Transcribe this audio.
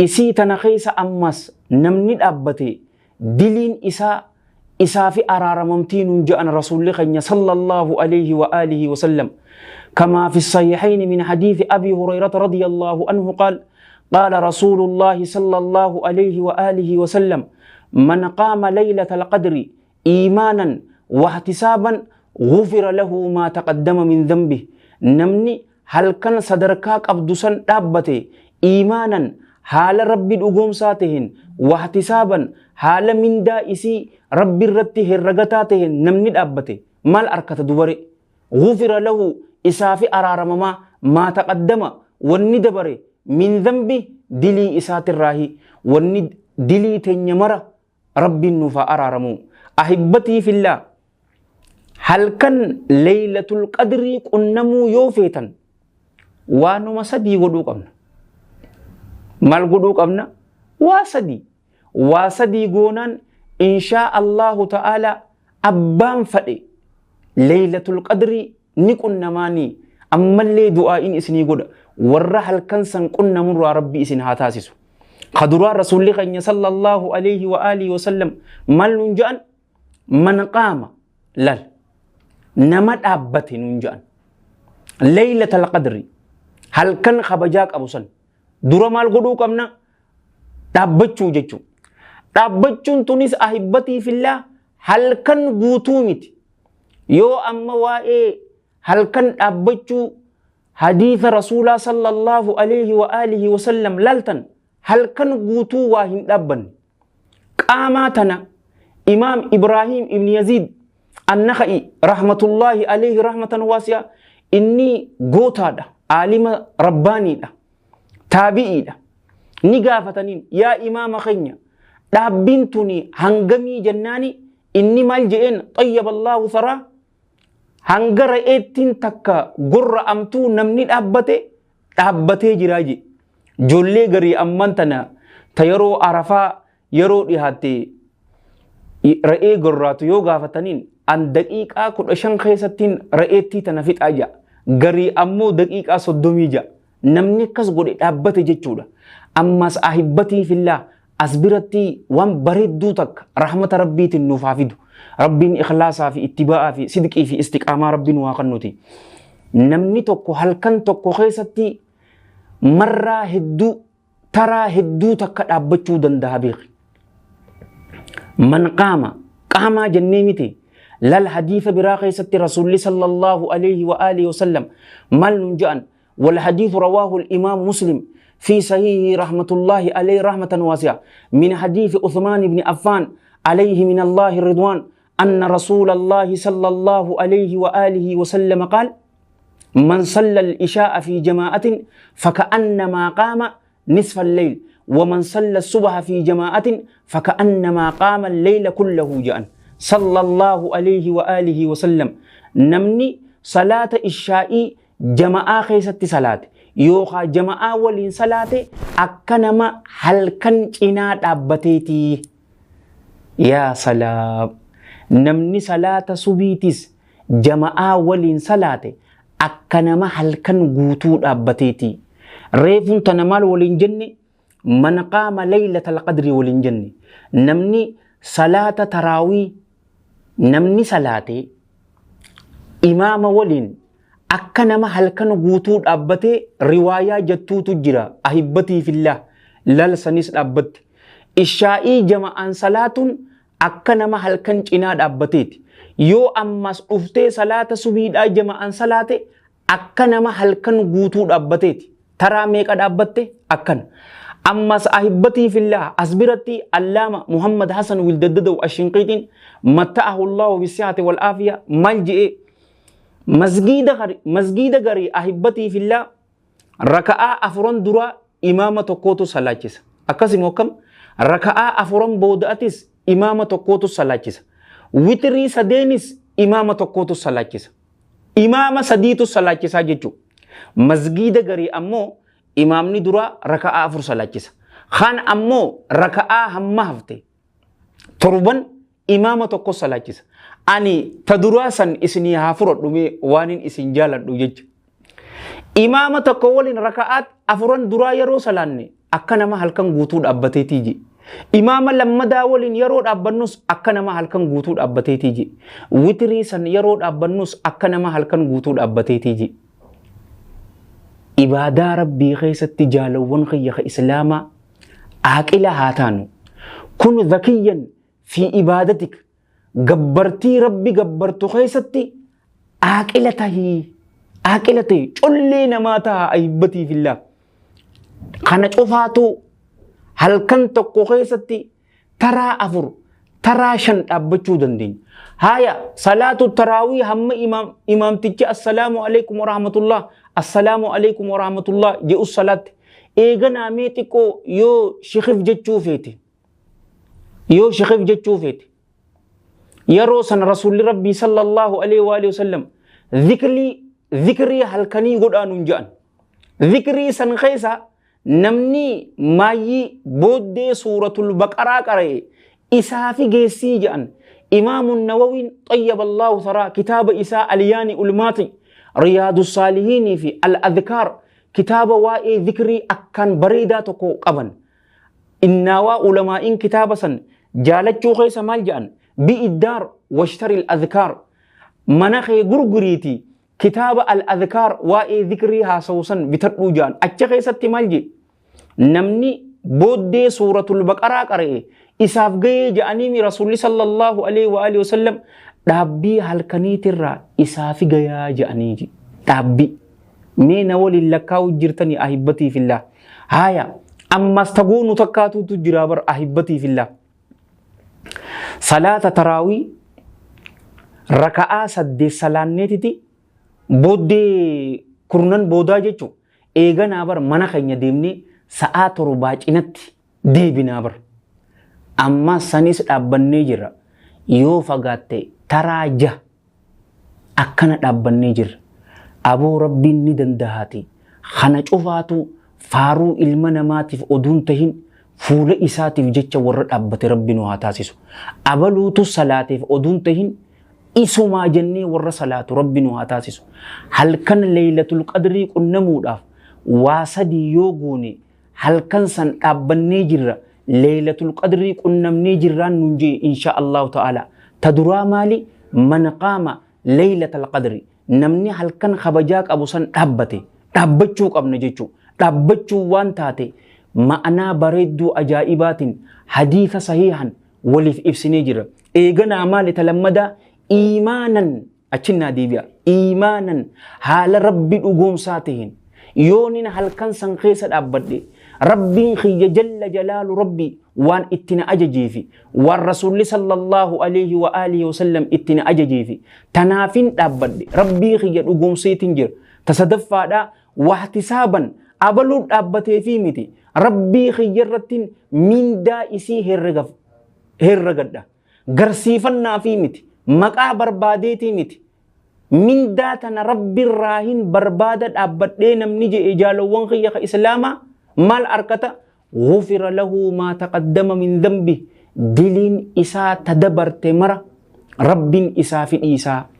isii tana keessa ammas namni dhaabbate diliin isaa fi araaramamtii nun jedhan rasuulli keenya sallallahu alayhi wa alihi wa sallam كما في الصحيحين من حديث أبي هريرة رضي الله عنه قال قال رسول الله صلى الله عليه وآله وسلم من قام ليلة القدر إيمانا واحتسابا غفر له ما تقدم من ذنبه نمني هل كان صدركاك أبدسا دابته إيمانا حال رب الأقوم ساتهن واحتسابا حال من دائسي رب الرته الرقتاتهن نمني دابته مال أركة دبري غفر له إسافي أرارمما ما تقدم والندبري من ذنبه دلي إسات الراهي والند دلي تنمر رب النفا أرارمو أحبتي في الله هل كان ليلة القدر قنمو يوفيتا وانو مسدي قدوك أمنا مال قدوك أمنا واسدي قونان إن شاء الله تعالى أبان فدي ليلة القدر نكون نماني أما اللي دعائين إسني قد ورّا هل كان سنقن من ربي إسن هاتاسسو خدروا رسول الله صلى الله عليه وآله وسلم مال ننجأن من قام لل نمت أبت ننجأن ليلة القدر هل كان خبجاك أبو سن درا مال قدوك أمنا تابتشو جتشو تابتشو تونس أحبتي في الله هل كان قوتومت يو أما وائي هل كان أبتشو حديث رسول صلى الله عليه وآله وسلم لالتن هل كان قوتو واهم دبن قاماتنا إمام إبراهيم ابن يزيد النخعي رحمة الله عليه رحمة واسعة إني قوتا عالم رباني تابعي نقافتنين يا إمام خينيا دابنتني هنغمي جناني إني مالجئين طيب الله ثراه hangara ettin takka gurra amtu namni dhaabbate jiraaji jollee garii ammantana ta yeroo arafaa yeroo dhihaate ra'ee gorraatu yoo gaafataniin an daqiiqaa 15 keessattiin ra'eetti tana fixaaja garii ammoo daqiiqaa 30 namni akkas godhe dhaabbate jechuudha ammas ahibbatii fillah asbiratti waan bareedduu takka rahmata rabbiitiin nuuf haafidu ربين إخلاصا في اتباعا في صدقي في استقامة ربين واقنوتي نمني توكو هل كان توكو خيستي مرة هدو ترى هدو تكا أبتشو دندها بيخي من قام جنيمتي للحديث براقي ستي رسول الله صلى الله عليه وآله وسلم مال ننجأن والحديث رواه الإمام مسلم في صحيح رحمة الله عليه رحمة واسعة من حديث عثمان بن عفان عليه من الله الرضوان أن رسول الله صلى الله عليه وآله وسلم قال من صلى الإشاء في جماعة فكأنما قام نصف الليل ومن صلى الصبح في جماعة فكأنما قام الليل كله جاء صلى الله عليه وآله وسلم نمني صلاة الشاء جماعة خيست صلاة يوخا جماعة ولين صلاة أكنما هل كان إناد أبتيتي يا سلام نمني صلاة سبيتيس جماعة ولين صلاة أكنما هل كان قوتود أبتيتي ريفون تنمال ولين جنة من قام ليلة القدر ولين جنة نمني صلاة تراوي نمني صلاة إمام ولين أكنما هل كان قوتود أبتي رواية جتو تجرى أحبتي في الله للسنس أبت إشائي جماعة صلاة أكنما هل كان إناد أبتيت يو أمس أفتي صلاة سبيد جماعة صلاة أكنما هل كان قوتود أبتيت ترى ميك أبتي أكن أمس أحبتي في الله أصبرتي اللامة محمد حسن والدددو الشنقيطين متأه الله بالصحة والعافية ملجئ مسجد غري أحبتي في الله ركعة أفران درا إمامة قوتو صلاة أكاسي موكم ركعة أفران بوداتيس إمامة قوتو صلاة وتري سدينيس إمامة قوتو صلاة إمامة سديتو صلاة جيجو مسجد غري أمو إمامني درا ركعة أفر صلاة خان أمو ركعة هم هفتي تربان إمامة قوتو صلاة أني تدراسا إسني هافرد دومي وانين إسن جالن دوجج إمامة قولين ركعات أفران درا يرو سلاني akka nama halkan guutuu dhaabbateetii je. Imaama lammadaa waliin yeroo dhaabbannus akka nama halkan guutuu dhaabbateetii je. Witirii san yeroo dhaabbannus akka nama halkan guutuu dhaabbateetii je. Ibaadaa rabbii keessatti jaalawwan kiyya islaamaa aaqila haa taanu. Kun zakiyyan fi ibaadatik gabbartii rabbi gabbartu keessatti aaqila tahii collee namaa taha ayibbatii fillah. Kana cufaatu halkan tokko keessatti taraa 4 taraa 5 dhaabbachuu dandeenya. Haya salaatu taraawii hamma imaamtichi assalaamu alaikum wa rahmatullah assalaamu alaikum wa rahmatullah jedhu salaatti eeganaa mee xiqqoo yoo shikhif jechuu feete yeroo san rasuulli rabbii sallallahu alaihi wa alihi wasallam dhikrii halkanii godhaanuun jedhan. Dhikrii san keessa namni maayyii booddee suuratul baqaraa qara'e isaafi geessii jedhan. إمام النووي طيب الله ثرى كتاب إساء الياني الماطي رياض الصالحين في الأذكار كتاب وائي ذكري أكان بريداتكو قبن إنوا علماء كتابا سن جالتشو خيس مالجان بإدار واشتري الأذكار مناخي غرغريتي كتاب الأذكار وائي ذكري هاسوسن بترلوجان أتشخي ستي مالجي نمني بودي سورة البقرة قرئ isaaf gahee ja'anii rasuulli sallallahu alaihi wa alihi wasallam dhaabbii halkaniitirraa isaafi gayaa ja'anii dhaabbii mee na waliin lakkaa'u jirtanii ahibbatii fillah. Haya ammas taguunu takkaatuutu jira bar ahibbatii fillah. Salaata taraawii raka'aa 8 salaanneetiti booddee kurnan boodaa jechuun eeganaa bar mana keenya deemnee sa'aa 7 cinatti deebinaa bar. Amma sanis dhaabbannee jirra yoo fagaatte taraa 6 akkana dhaabbannee jirra. Aboo rabbiin ni dandahaati kana cufaatu faaruu ilma namaatiif oduun tahin fuula isaatiif jecha warra dhaabbate rabbi nu haa taasisu. Abaluutu salaateef oduun tahin isumaa jennee warra salaatu rabbi nu haa taasisu. Halkan leeylatul qadrii qunnamuudhaaf waa 3 yoo goone halkan san dhaabbannee jirra. Laylatul qadri qunnamnee jirraan nun jee insha Allah ta'ala. Taduraa maali man qaama laylatul qadri namni halkan kabajaa qabu san dhaabbachuu qabna jechuu. Dhaabbachuu waan taate ma'anaa bareedduu ajaa'ibaatiin hadiisa sahihan waliif ibsinee jira. Eeganaa maali talammadaa iimaanan achinnaa deebi'a. Iimaanan haala rabbi dhugoomsaa ta'een yoonin halkan san keessa dhaabbadhe rabbiin khiyya jalla jalaalu rabbi waan ittina ajajeefi waan rasuulli sallallahu alaihi wa alihi wasallam ittina ajajeefi tanaafin dhaabbadhe rabbii khiyya dhugoomseetiin jira. Tasadaffaadha wahtisaaban abaluu dhaabbateefi miti rabbii khiyya irrattiin mindaa isii herregadha garsiifannaa fi miti maqaa barbaadeetii miti. Mindaa tana rabbiirraa hin barbaada dhaabbadhee namni jedhe jaalawwan khiyya islaamaa maal arkata غفر له ما تقدم من ذنبه دلين إساء تدبرت مرة رب إساء في إساء